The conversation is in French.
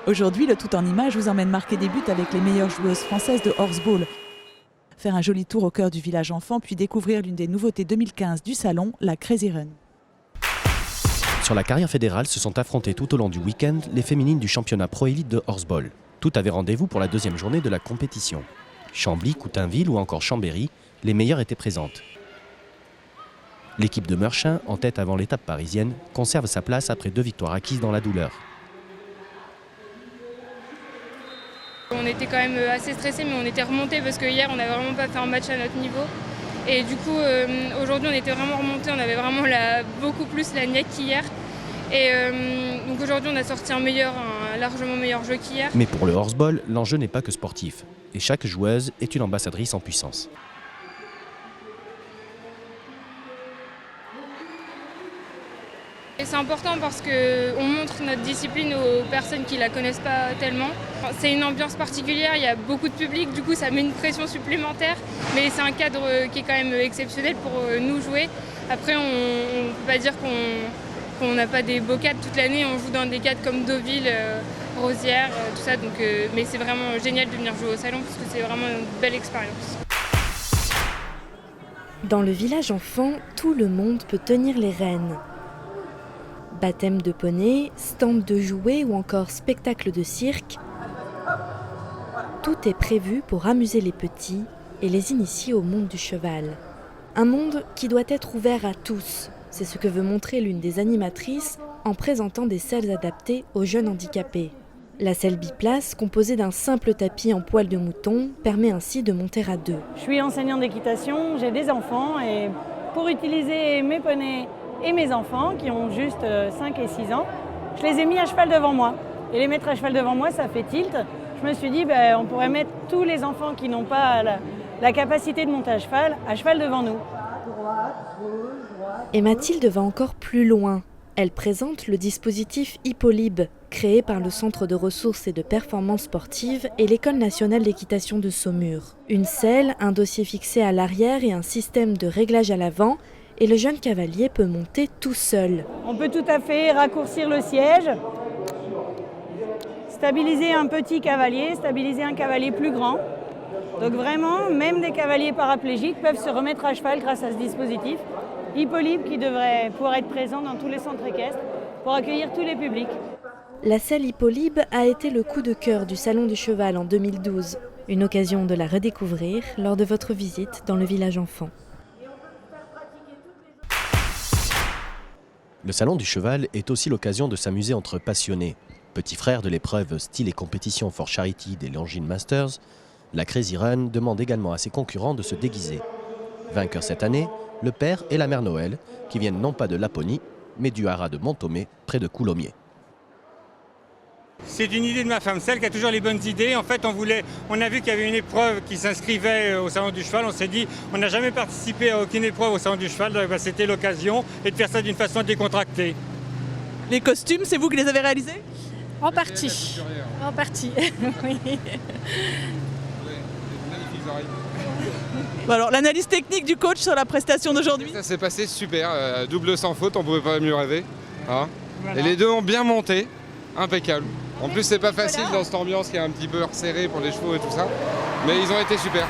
Aujourd'hui, le Tout en Images vous emmène marquer des buts avec les meilleures joueuses françaises de horseball. Faire un joli tour au cœur du village enfant, puis découvrir l'une des nouveautés 2015 du salon, la Crazy Run. Sur la carrière fédérale se sont affrontées tout au long du week-end les féminines du championnat Pro Élite de horseball. Tout avait rendez-vous pour la deuxième journée de la compétition. Chambly, Coutainville ou encore Chambéry, les meilleures étaient présentes. L'équipe de Meurchin, en tête avant l'étape parisienne, conserve sa place après 2 victoires acquises dans la douleur. On était quand même assez stressés, mais on était remontés parce que hier on n'avait vraiment pas fait un match à notre niveau. Et du coup, aujourd'hui on était vraiment remontés, on avait vraiment beaucoup plus la niaque qu'hier. Et donc aujourd'hui on a sorti un largement meilleur jeu qu'hier. Mais pour le horseball, l'enjeu n'est pas que sportif. Et chaque joueuse est une ambassadrice en puissance. Et c'est important parce qu'on montre notre discipline aux personnes qui ne la connaissent pas tellement. C'est une ambiance particulière, il y a beaucoup de public, du coup ça met une pression supplémentaire. Mais c'est un cadre qui est quand même exceptionnel pour nous jouer. Après on ne peut pas dire qu'on n'a pas des beaux cadres toute l'année, on joue dans des cadres comme Deauville, Rosières, tout ça. Donc, mais c'est vraiment génial de venir jouer au salon parce que c'est vraiment une belle expérience. Dans le village enfant, tout le monde peut tenir les rênes. Baptême de poney, stand de jouets ou encore spectacle de cirque. Tout est prévu pour amuser les petits et les initier au monde du cheval. Un monde qui doit être ouvert à tous. C'est ce que veut montrer l'une des animatrices en présentant des selles adaptées aux jeunes handicapés. La selle biplace, composée d'un simple tapis en poil de mouton, permet ainsi de monter à 2. Je suis enseignante d'équitation, j'ai des enfants et pour utiliser mes poneys et mes enfants qui ont juste 5 et 6 ans, je les ai mis à cheval devant moi. Et les mettre à cheval devant moi, ça fait tilt. Je me suis dit, on pourrait mettre tous les enfants qui n'ont pas la capacité de monter à cheval devant nous. Et Mathilde va encore plus loin. Elle présente le dispositif Hippolybe, créé par le Centre de ressources et de performance sportive et l'École nationale d'équitation de Saumur. Une selle, un dossier fixé à l'arrière et un système de réglage à l'avant, et le jeune cavalier peut monter tout seul. On peut tout à fait raccourcir le siège, stabiliser un petit cavalier, stabiliser un cavalier plus grand. Donc vraiment, même des cavaliers paraplégiques peuvent se remettre à cheval grâce à ce dispositif. Hippolybe qui devrait pouvoir être présent dans tous les centres équestres pour accueillir tous les publics. La selle Hippolybe a été le coup de cœur du Salon du Cheval en 2012. Une occasion de la redécouvrir lors de votre visite dans le village enfant. Le Salon du Cheval est aussi l'occasion de s'amuser entre passionnés. Petit frère de l'épreuve style et compétition for charity des Longines Masters, la Crazy Run demande également à ses concurrents de se déguiser. Vainqueur cette année, le père et la mère Noël, qui viennent non pas de Laponie, mais du haras de Montomé, près de Coulommiers. C'est une idée de ma femme, celle qui a toujours les bonnes idées. En fait, on a vu qu'il y avait une épreuve qui s'inscrivait au Salon du Cheval. On s'est dit, on n'a jamais participé à aucune épreuve au Salon du Cheval, donc c'était l'occasion et de faire ça d'une façon décontractée. Les costumes, c'est vous qui les avez réalisés ? En partie. En partie, oui. Bon alors, l'analyse technique du coach sur la prestation d'aujourd'hui ? Ça s'est passé super, double sans faute, on pouvait pas mieux rêver. Hein. Voilà. Et les deux ont bien monté, impeccable. En plus c'est pas facile dans cette ambiance qui est un petit peu resserrée pour les chevaux et tout ça, mais ils ont été super.